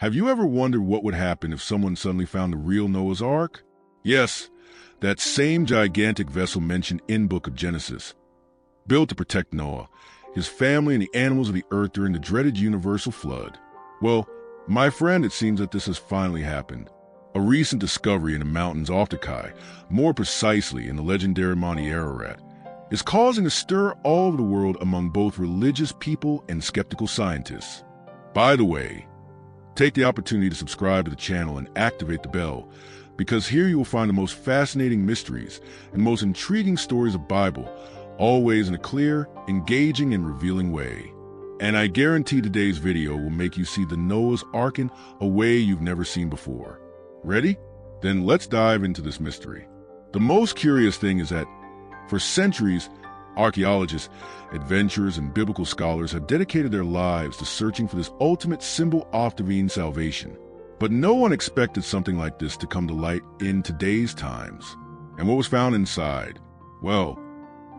Have you ever wondered what would happen if someone suddenly found the real Noah's Ark? Yes, that same gigantic vessel mentioned in Book of Genesis, built to protect Noah, his family, and the animals of the earth during the dreaded universal flood. Well, my friend, it seems that this has finally happened. A recent discovery in the mountains off Turkey, more precisely in the legendary Monte Ararat, is causing a stir all over the world among both religious people and skeptical scientists. By the way, take the opportunity to subscribe to the channel and activate the bell, because here you will find the most fascinating mysteries and most intriguing stories of the Bible, always in a clear, engaging, and revealing way. And I guarantee today's video will make you see the Noah's Ark in a way you've never seen before. Ready? Then let's dive into this mystery. The most curious thing is that, for centuries, archaeologists, adventurers, and biblical scholars have dedicated their lives to searching for this ultimate symbol of divine salvation. But no one expected something like this to come to light in today's times. And what was found inside? Well,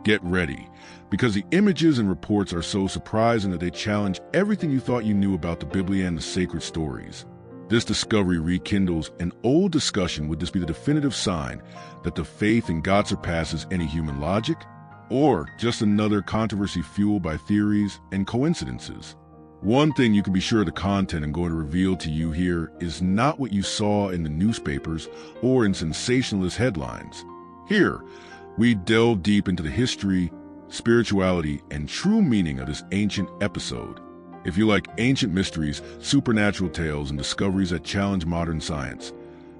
get ready, because the images and reports are so surprising that they challenge everything you thought you knew about the Bible and the sacred stories. This discovery rekindles an old discussion. Would this be the definitive sign that the faith in God surpasses any human logic? Or just another controversy fueled by theories and coincidences? One thing you can be sure the content I'm going to reveal to you here is not what you saw in the newspapers or in sensationalist headlines. Here, we delve deep into the history, spirituality, and true meaning of this ancient episode. If you like ancient mysteries, supernatural tales, and discoveries that challenge modern science,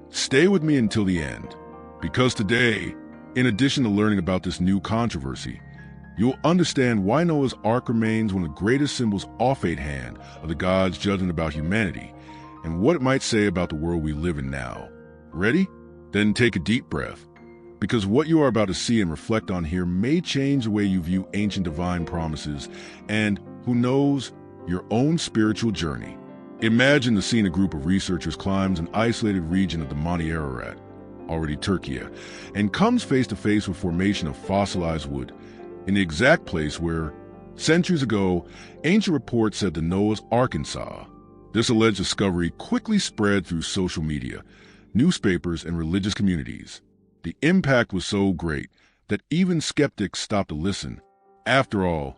stay with me until the end. Because today, in addition to learning about this new controversy, you'll understand why Noah's Ark remains one of the greatest symbols of fate hand of the gods' judgment about humanity, and what it might say about the world we live in now. Ready? Then take a deep breath, because what you are about to see and reflect on here may change the way you view ancient divine promises and, who knows, your own spiritual journey. Imagine the scene: a group of researchers climbs an isolated region of the Monte Ararat, already Turkey, and comes face to face with formation of fossilized wood, in the exact place where, centuries ago, ancient reports said the Noah's Ark saw. This alleged discovery quickly spread through social media, newspapers, and religious communities. The impact was so great that even skeptics stopped to listen. After all,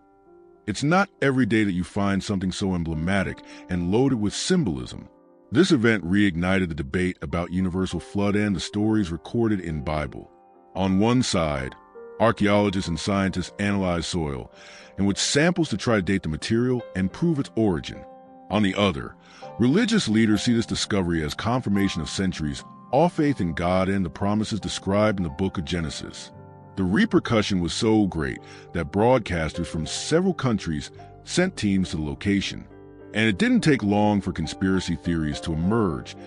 it's not every day that you find something so emblematic and loaded with symbolism. This event reignited the debate about universal flood and the stories recorded in Bible. On one side, archaeologists and scientists analyze soil and with samples to try to date the material and prove its origin. On the other, religious leaders see this discovery as confirmation of centuries of faith in God and the promises described in the Book of Genesis. The repercussion was so great that broadcasters from several countries sent teams to the location. And it didn't take long for conspiracy theories to emerge,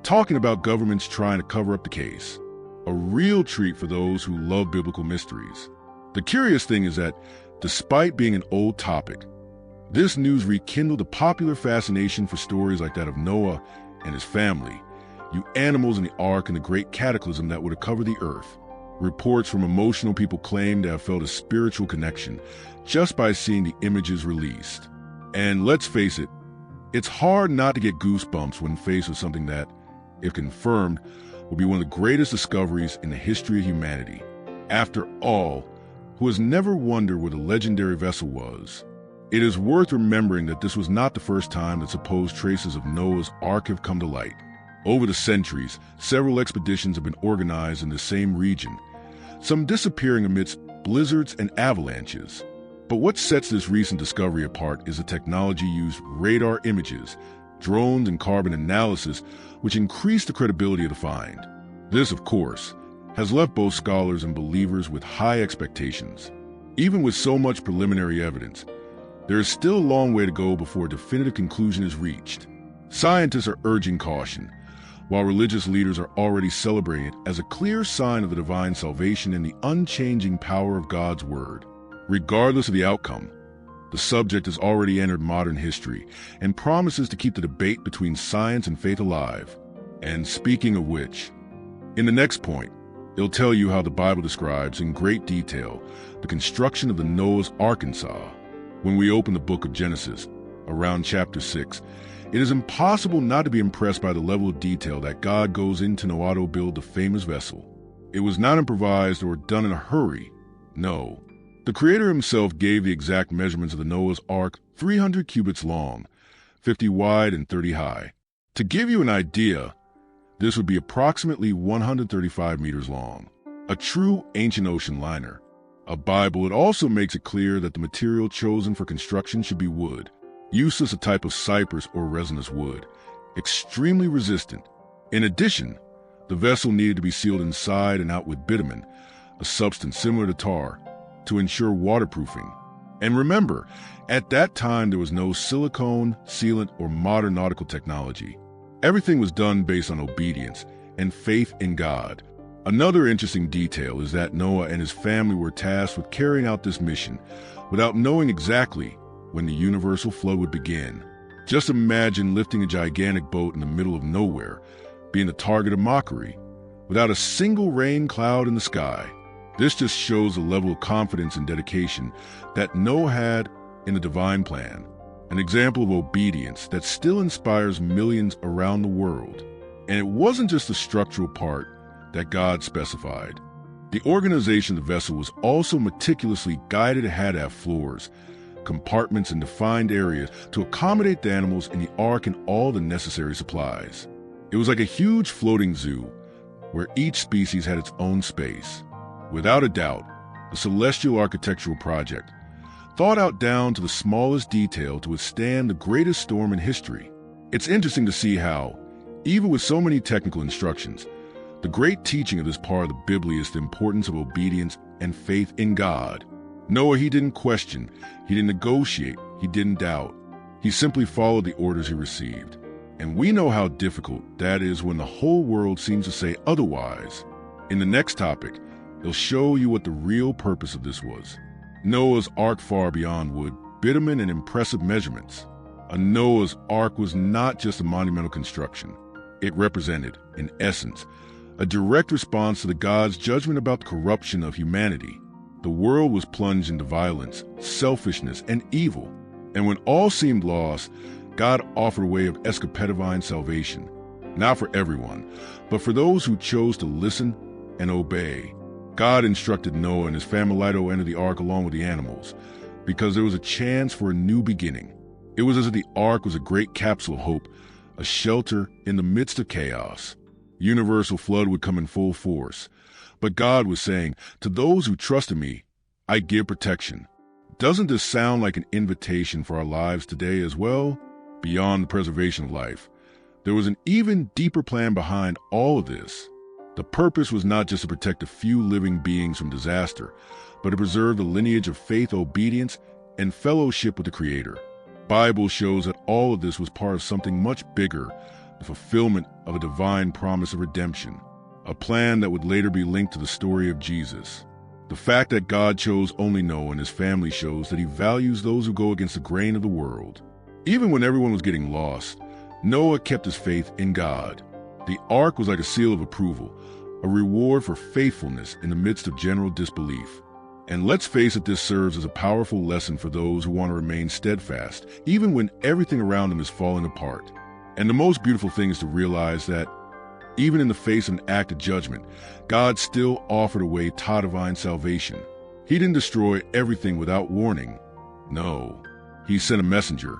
talking about governments trying to cover up the case. A real treat for those who love biblical mysteries. The curious thing is that, despite being an old topic, this news rekindled the popular fascination for stories like that of Noah and his family, you animals in the ark, and the great cataclysm that would have covered the earth. Reports from emotional people claim to have felt a spiritual connection just by seeing the images released. And let's face it, it's hard not to get goosebumps when faced with something that, if confirmed, will be one of the greatest discoveries in the history of humanity. After all, who has never wondered where the legendary vessel was? It is worth remembering that this was not the first time that supposed traces of Noah's Ark have come to light. Over the centuries, several expeditions have been organized in the same region, some disappearing amidst blizzards and avalanches. But what sets this recent discovery apart is the technology used: radar images, drones, and carbon analysis, which increase the credibility of the find. This, of course, has left both scholars and believers with high expectations. Even with so much preliminary evidence, there is still a long way to go before a definitive conclusion is reached. Scientists are urging caution, while religious leaders are already celebrating it as a clear sign of the divine salvation and the unchanging power of God's Word. Regardless of the outcome, the subject has already entered modern history and promises to keep the debate between science and faith alive. And speaking of which, in the next point, it'll tell you how the Bible describes in great detail the construction of the Noah's Ark. When we open the book of Genesis, around chapter 6, It is impossible not to be impressed by the level of detail that God goes into to build the famous vessel. It was not improvised or done in a hurry. No. The Creator himself gave the exact measurements of the Noah's Ark, 300 cubits long, 50 wide and 30 high. To give you an idea, this would be approximately 135 meters long. A true ancient ocean liner. A Bible, it also makes it clear that the material chosen for construction should be wood, useless a type of cypress or resinous wood, extremely resistant. In addition, the vessel needed to be sealed inside and out with bitumen, a substance similar to tar, to ensure waterproofing. And remember, at that time there was no silicone, sealant, or modern nautical technology. Everything was done based on obedience and faith in God. Another interesting detail is that Noah and his family were tasked with carrying out this mission without knowing exactly when the universal flood would begin. Just imagine lifting a gigantic boat in the middle of nowhere, being the target of mockery, without a single rain cloud in the sky. This just shows the level of confidence and dedication that Noah had in the divine plan, an example of obedience that still inspires millions around the world. And it wasn't just the structural part that God specified. The organization of the vessel was also meticulously guided. It had to have floors, compartments, and defined areas to accommodate the animals in the ark and all the necessary supplies. It was like a huge floating zoo where each species had its own space. Without a doubt, a celestial architectural project, thought out down to the smallest detail to withstand the greatest storm in history. It's interesting to see how, even with so many technical instructions, the great teaching of this part of the Bible is the importance of obedience and faith in God. Noah, he didn't question, he didn't negotiate, he didn't doubt. He simply followed the orders he received. And we know how difficult that is when the whole world seems to say otherwise. In the next topic, it'll show you what the real purpose of this was. Noah's Ark far beyond wood, bitumen, and impressive measurements. A Noah's Ark was not just a monumental construction. It represented, in essence, a direct response to the God's judgment about the corruption of humanity. The world was plunged into violence, selfishness, and evil. And when all seemed lost, God offered a way of escapade salvation, not for everyone, but for those who chose to listen and obey. God instructed Noah and his family to enter the ark along with the animals, because there was a chance for a new beginning. It was as if the ark was a great capsule of hope, a shelter in the midst of chaos. Universal flood would come in full force, but God was saying, to those who trust in me, I give protection. Doesn't this sound like an invitation for our lives today as well? Beyond the preservation of life, there was an even deeper plan behind all of this. The purpose was not just to protect a few living beings from disaster, but to preserve the lineage of faith, obedience, and fellowship with the Creator. Bible shows that all of this was part of something much bigger, the fulfillment of a divine promise of redemption, a plan that would later be linked to the story of Jesus. The fact that God chose only Noah and his family shows that he values those who go against the grain of the world. Even when everyone was getting lost, Noah kept his faith in God. The ark was like a seal of approval, a reward for faithfulness in the midst of general disbelief. And let's face it, this serves as a powerful lesson for those who want to remain steadfast, even when everything around them is falling apart. And the most beautiful thing is to realize that, even in the face of an act of judgment, God still offered a way to divine salvation. He didn't destroy everything without warning. No, he sent a messenger,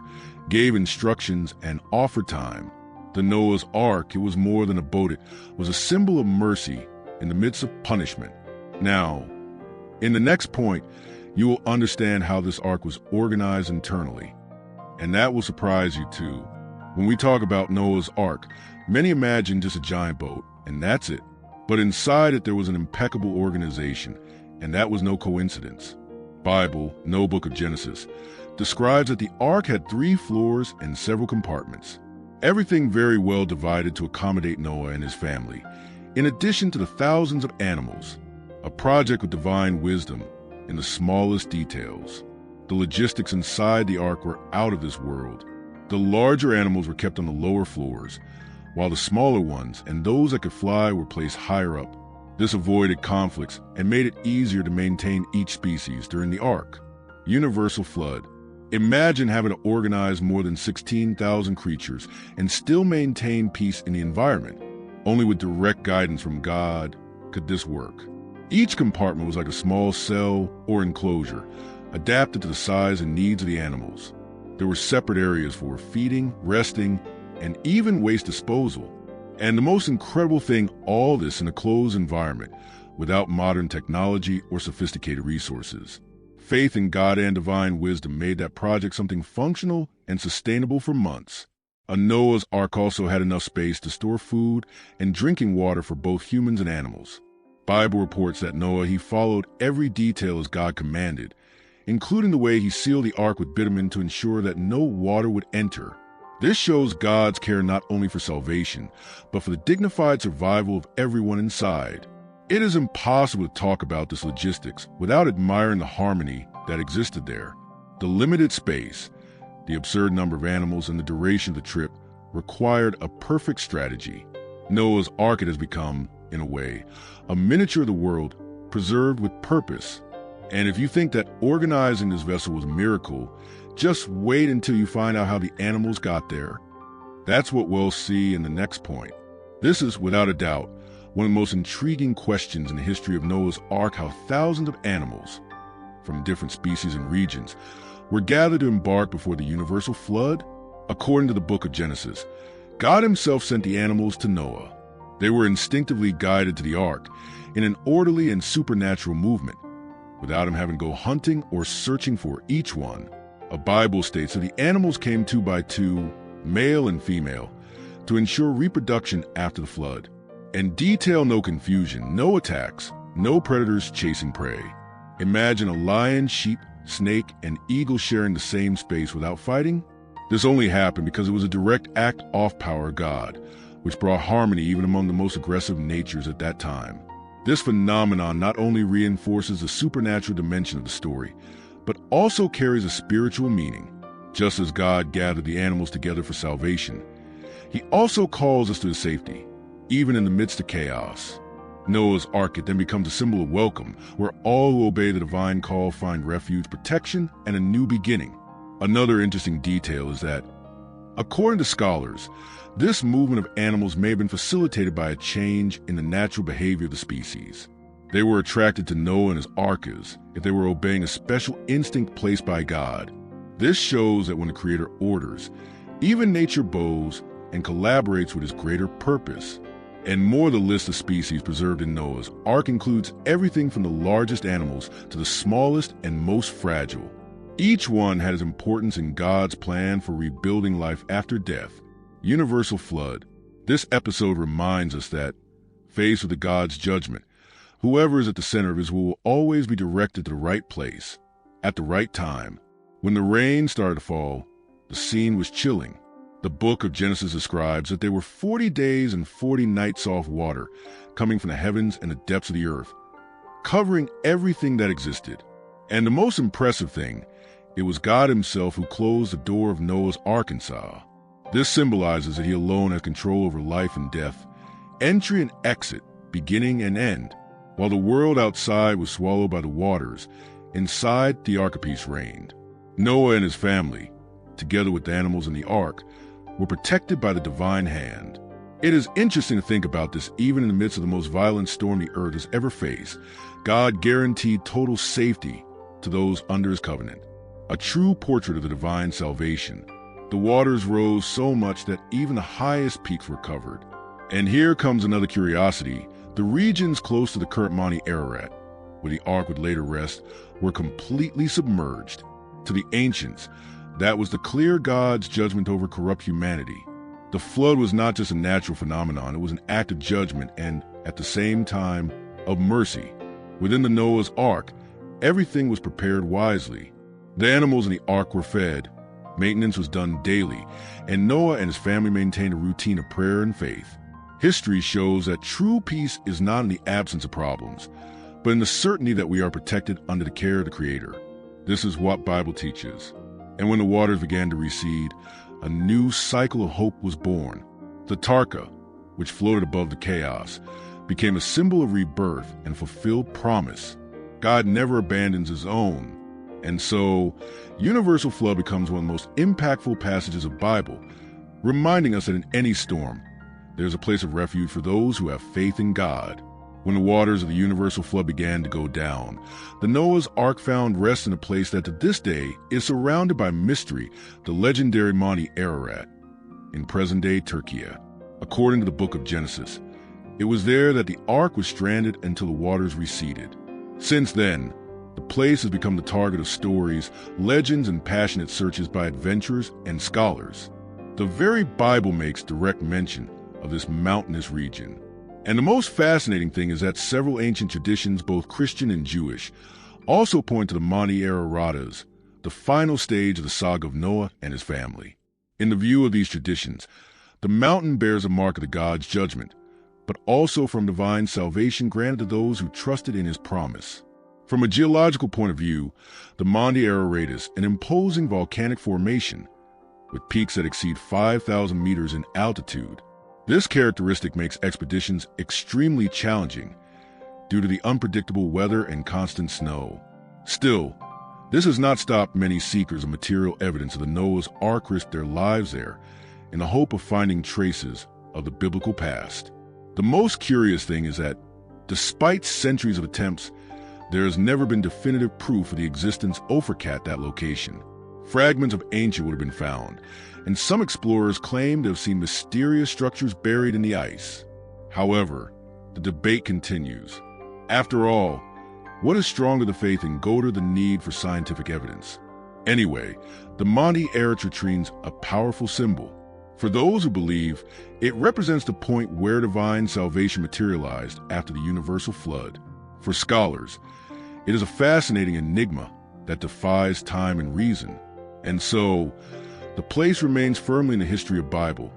gave instructions, and offered time. The Noah's Ark, it was more than a boat. It was a symbol of mercy in the midst of punishment. Now, in the next point, you will understand how this ark was organized internally. And that will surprise you too. When we talk about Noah's Ark, many imagine just a giant boat, and that's it. But inside it there was an impeccable organization, and that was no coincidence. Bible, no book of Genesis, describes that the ark had 3 floors and several compartments. Everything very well divided to accommodate Noah and his family, in addition to the thousands of animals. A project with divine wisdom in the smallest details. The logistics inside the ark were out of this world. The larger animals were kept on the lower floors, while the smaller ones and those that could fly were placed higher up. This avoided conflicts and made it easier to maintain each species during the ark. Universal flood. Imagine having to organize more than 16,000 creatures and still maintain peace in the environment. Only with direct guidance from God could this work. Each compartment was like a small cell or enclosure, adapted to the size and needs of the animals. There were separate areas for feeding, resting, and even waste disposal. And the most incredible thing, all this in a closed environment, without modern technology or sophisticated resources. Faith in God and divine wisdom made that project something functional and sustainable for months. A Noah's Ark also had enough space to store food and drinking water for both humans and animals. Bible reports that Noah, he followed every detail as God commanded, including the way he sealed the ark with bitumen to ensure that no water would enter. This shows God's care not only for salvation, but for the dignified survival of everyone inside. It is impossible to talk about this logistics without admiring the harmony that existed there. The limited space, the absurd number of animals, and the duration of the trip required a perfect strategy. Noah's Ark has become, in a way, a miniature of the world, preserved with purpose. And if you think that organizing this vessel was a miracle, just wait until you find out how the animals got there. That's what we'll see in the next point. This is, without a doubt, one of the most intriguing questions in the history of Noah's Ark: how thousands of animals from different species and regions were gathered to embark before the universal flood. According to the book of Genesis, God himself sent the animals to Noah. They were instinctively guided to the ark in an orderly and supernatural movement, without him having to go hunting or searching for each one. A Bible states that the animals came 2 by 2, male and female, to ensure reproduction after the flood. And detail no confusion, no attacks, no predators chasing prey. Imagine a lion, sheep, snake, and eagle sharing the same space without fighting. This only happened because it was a direct act of power of God, which brought harmony even among the most aggressive natures at that time. This phenomenon not only reinforces the supernatural dimension of the story, but also carries a spiritual meaning. Just as God gathered the animals together for salvation, he also calls us to his safety, even in the midst of chaos. Noah's Ark then becomes a symbol of welcome, where all who obey the divine call find refuge, protection, and a new beginning. Another interesting detail is that, according to scholars, this movement of animals may have been facilitated by a change in the natural behavior of the species. They were attracted to Noah and his ark as if they were obeying a special instinct placed by God. This shows that when the Creator orders, even nature bows and collaborates with his greater purpose. And more, the list of species preserved in Noah's Ark includes everything from the largest animals to the smallest and most fragile. Each one had its importance in God's plan for rebuilding life after death. Universal flood. This episode reminds us that, faced with the God's judgment, whoever is at the center of his will always be directed to the right place, at the right time. When the rain started to fall, the scene was chilling. The book of Genesis describes that there were 40 days and 40 nights off water coming from the heavens and the depths of the earth, covering everything that existed. And the most impressive thing, it was God himself who closed the door of Noah's Ark. This symbolizes that he alone has control over life and death, entry and exit, beginning and end. While the world outside was swallowed by the waters, inside the ark-a-piece reigned. Noah and his family, together with the animals in the ark, were protected by the divine hand. It is interesting to think about this. Even in the midst of the most violent storm the earth has ever faced, God guaranteed total safety to those under his covenant. A true portrait of the divine salvation. The waters rose so much that even the highest peaks were covered. And here comes another curiosity. The regions close to the current Monte Ararat, where the ark would later rest, were completely submerged. To the ancients, that was to clear God's judgment over corrupt humanity. The flood was not just a natural phenomenon, it was an act of judgment and, at the same time, of mercy. Within the Noah's Ark, everything was prepared wisely. The animals in the ark were fed, maintenance was done daily, and Noah and his family maintained a routine of prayer and faith. History shows that true peace is not in the absence of problems, but in the certainty that we are protected under the care of the Creator. This is what Bible teaches. And when the waters began to recede, a new cycle of hope was born. The Tarka, which floated above the chaos, became a symbol of rebirth and fulfilled promise. God never abandons his own, And so, universal flood becomes one of the most impactful passages of the Bible, reminding us that in any storm, there's a place of refuge for those who have faith in God. When the waters of the universal flood began to go down, the Noah's Ark found rest in a place that to this day is surrounded by mystery, the legendary Monte Ararat, in present-day Turkey. According to the book of Genesis, it was there that the Ark was stranded until the waters receded. Since then, the place has become the target of stories, legends, and passionate searches by adventurers and scholars. The very Bible makes direct mention of this mountainous region. And the most fascinating thing is that several ancient traditions, both Christian and Jewish, also point to the Monte Ararat, the final stage of the saga of Noah and his family. In the view of these traditions, the mountain bears a mark of the God's judgment, but also from divine salvation granted to those who trusted in his promise. From a geological point of view, the Monte Ararat is an imposing volcanic formation with peaks that exceed 5,000 meters in altitude. This characteristic makes expeditions extremely challenging due to the unpredictable weather and constant snow. Still, this has not stopped many seekers of material evidence of the Noah's Ark risk their lives there in the hope of finding traces of the biblical past. The most curious thing is that, despite centuries of attempts, there has never been definitive proof of the existence of at that location. Fragments of ancient would have been found, and some explorers claim to have seen mysterious structures buried in the ice. However, the debate continues. After all, what is stronger, the faith in God or the need for scientific evidence? Anyway, the Monte Ararat remains a powerful symbol. For those who believe, it represents the point where divine salvation materialized after the universal flood. For scholars, it is a fascinating enigma that defies time and reason. And so, the place remains firmly in the history of the Bible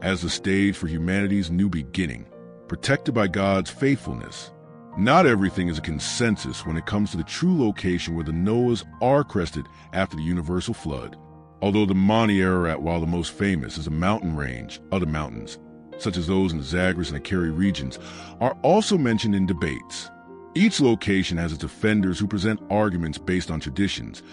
as the stage for humanity's new beginning, protected by God's faithfulness. Not everything is a consensus when it comes to the true location where the Noah's Ark rested after the universal flood. Although the Monte Ararat, while the most famous, is a mountain range, other mountains, such as those in the Zagros and Akkari regions, are also mentioned in debates. Each location has its defenders who present arguments based on traditions,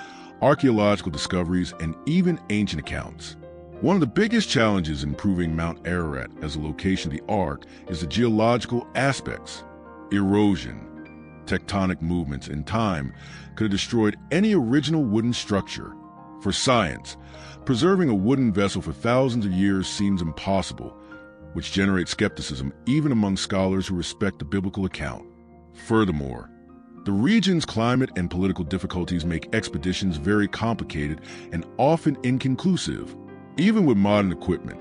archaeological discoveries, and even ancient accounts. One of the biggest challenges in proving Mount Ararat as a location of the Ark is the geological aspects. Erosion, tectonic movements, and time could have destroyed any original wooden structure. For science, preserving a wooden vessel for thousands of years seems impossible, which generates skepticism even among scholars who respect the biblical account. Furthermore, the region's climate and political difficulties make expeditions very complicated and often inconclusive. Even with modern equipment,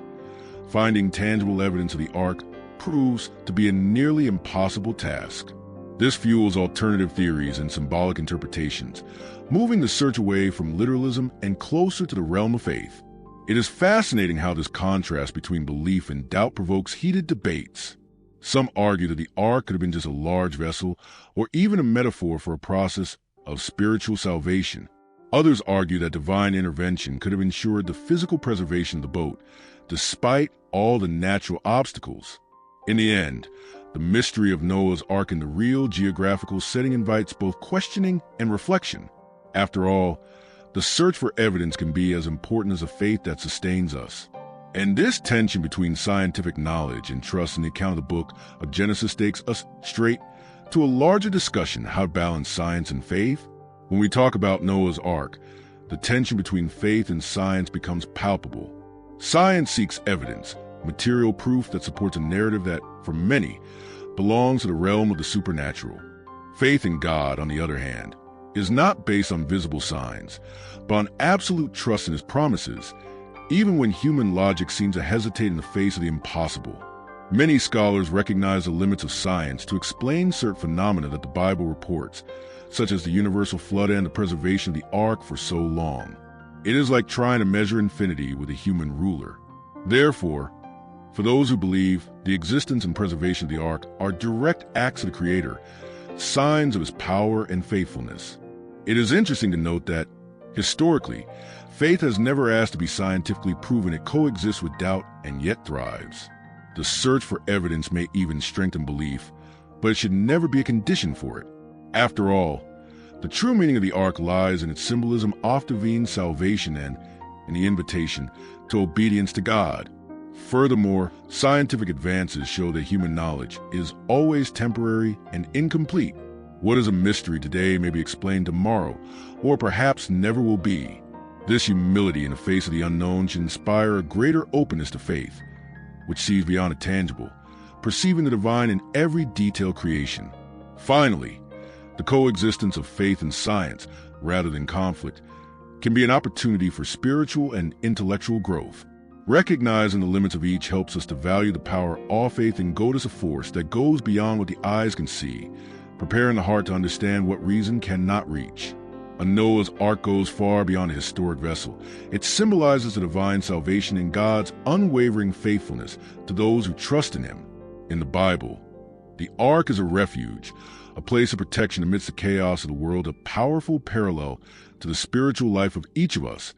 finding tangible evidence of the Ark proves to be a nearly impossible task. This fuels alternative theories and symbolic interpretations, moving the search away from literalism and closer to the realm of faith. It is fascinating how this contrast between belief and doubt provokes heated debates. Some argue that the Ark could have been just a large vessel or even a metaphor for a process of spiritual salvation. Others argue that divine intervention could have ensured the physical preservation of the boat, despite all the natural obstacles. In the end, the mystery of Noah's Ark in the real geographical setting invites both questioning and reflection. After all, the search for evidence can be as important as the faith that sustains us. And this tension between scientific knowledge and trust in the account of the book of Genesis takes us straight to a larger discussion how to balance science and faith. When we talk about Noah's Ark, the tension between faith and science becomes palpable. Science seeks evidence, material proof that supports a narrative that, for many, belongs to the realm of the supernatural. Faith in God, on the other hand, is not based on visible signs, but on absolute trust in his promises, even when human logic seems to hesitate in the face of the impossible. Many scholars recognize the limits of science to explain certain phenomena that the Bible reports, such as the universal flood and the preservation of the Ark for so long. It is like trying to measure infinity with a human ruler. Therefore, for those who believe the existence and preservation of the Ark are direct acts of the Creator, signs of his power and faithfulness. It is interesting to note that, historically, faith has never asked to be scientifically proven. It coexists with doubt and yet thrives. The search for evidence may even strengthen belief, but it should never be a condition for it. After all, The true meaning of the ark lies in its symbolism of divine salvation and in the invitation to obedience to God. Furthermore, scientific advances show that human knowledge is always temporary and incomplete. What is a mystery today may be explained tomorrow, or perhaps never will be. This humility in the face of the unknown should inspire a greater openness to faith, which sees beyond the tangible, perceiving the divine in every detailed creation. Finally, the coexistence of faith and science, rather than conflict, can be an opportunity for spiritual and intellectual growth. Recognizing the limits of each helps us to value the power of faith and go as a force that goes beyond what the eyes can see, preparing the heart to understand what reason cannot reach. A Noah's Ark goes far beyond a historic vessel. It symbolizes the divine salvation and God's unwavering faithfulness to those who trust in Him. In the Bible, the Ark is a refuge, a place of protection amidst the chaos of the world, a powerful parallel to the spiritual life of each of us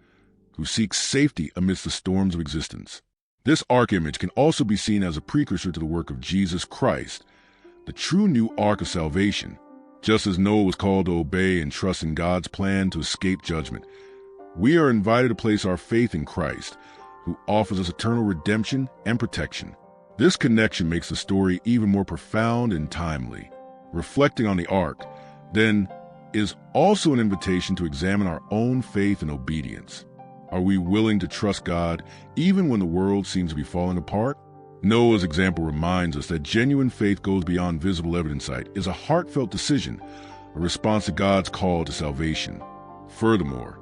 who seeks safety amidst the storms of existence. This Ark image can also be seen as a precursor to the work of Jesus Christ, the true new Ark of salvation. Just as Noah was called to obey and trust in God's plan to escape judgment, we are invited to place our faith in Christ, who offers us eternal redemption and protection. This connection makes the story even more profound and timely. Reflecting on the Ark, then, is also an invitation to examine our own faith and obedience. Are we willing to trust God even when the world seems to be falling apart? Noah's example reminds us that genuine faith goes beyond visible evidence. It is a heartfelt decision, a response to God's call to salvation. Furthermore,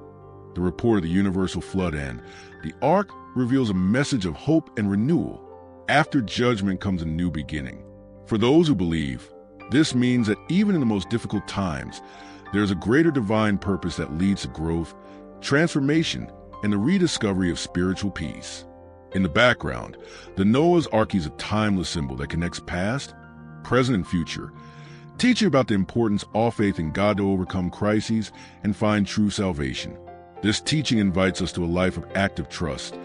the report of the universal flood and the Ark reveals a message of hope and renewal. After judgment comes a new beginning. For those who believe, this means that even in the most difficult times, there is a greater divine purpose that leads to growth, transformation, and the rediscovery of spiritual peace. In the background, the Noah's Ark is a timeless symbol that connects past, present, and future, teaching about the importance of faith in God to overcome crises and find true salvation. This teaching invites us to a life of active trust,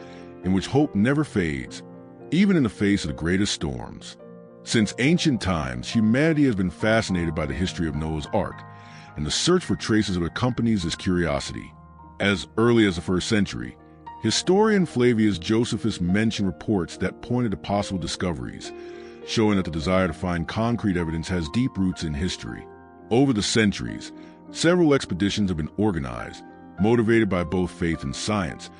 in which hope never fades, even in the face of the greatest storms. Since ancient times, humanity has been fascinated by the history of Noah's Ark, and the search for traces that accompanies this curiosity. As early as the 1st century, historian Flavius Josephus mentioned reports that pointed to possible discoveries, showing that the desire to find concrete evidence has deep roots in history. Over the centuries, several expeditions have been organized, motivated by both faith and science,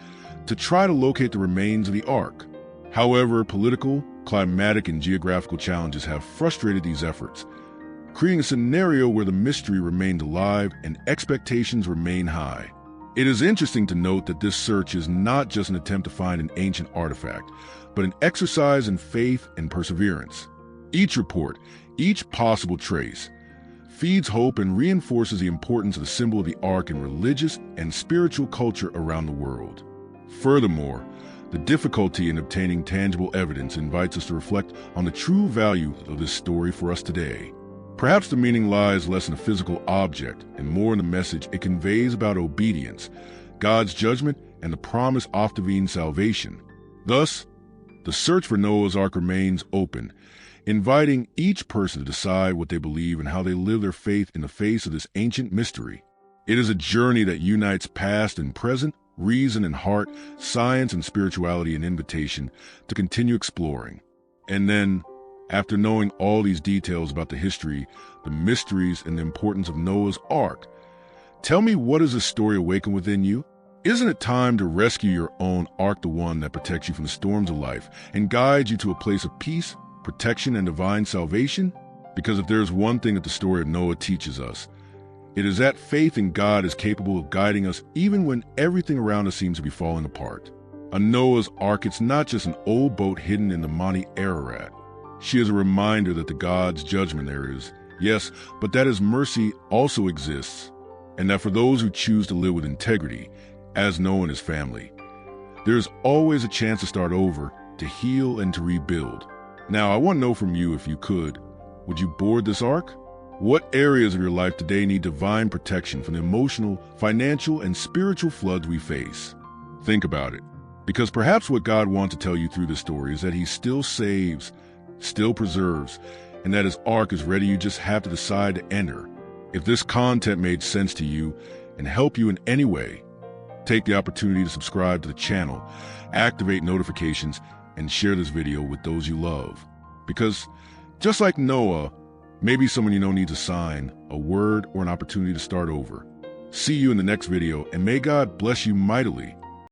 to try to locate the remains of the Ark. However, political, climatic, and geographical challenges have frustrated these efforts, creating a scenario where the mystery remained alive and expectations remain high. It is interesting to note that this search is not just an attempt to find an ancient artifact, but an exercise in faith and perseverance. Each report, each possible trace, feeds hope and reinforces the importance of the symbol of the Ark in religious and spiritual culture around the world. Furthermore, the difficulty in obtaining tangible evidence invites us to reflect on the true value of this story for us today. Perhaps the meaning lies less in a physical object and more in the message it conveys about obedience, God's judgment, and the promise of divine salvation. Thus, the search for Noah's Ark remains open, inviting each person to decide what they believe and how they live their faith in the face of this ancient mystery. It is a journey that unites past and present, reason and heart, science and spirituality, an invitation to continue exploring. And then, after knowing all these details about the history, the mysteries, and the importance of Noah's Ark, tell me, what does this story awaken within you? Isn't it time to rescue your own Ark, the one that protects you from the storms of life and guides you to a place of peace, protection, and divine salvation? Because if there's one thing that the story of Noah teaches us, it is that faith in God is capable of guiding us even when everything around us seems to be falling apart. A Noah's Ark, it's not just an old boat hidden in the Monte Ararat. She is a reminder that the God's judgment there is, yes, but that His mercy also exists, and that for those who choose to live with integrity, as Noah and his family, there is always a chance to start over, to heal, and to rebuild. Now, I want to know from you, if you could, would you board this Ark? What areas of your life today need divine protection from the emotional, financial, and spiritual floods we face? Think about it, because perhaps what God wants to tell you through this story is that He still saves, still preserves, and that His Ark is ready. You just have to decide to enter. If this content made sense to you and helped you in any way, take the opportunity to subscribe to the channel, activate notifications, and share this video with those you love. Because just like Noah, maybe someone you know needs a sign, a word, or an opportunity to start over. See you in the next video, and may God bless you mightily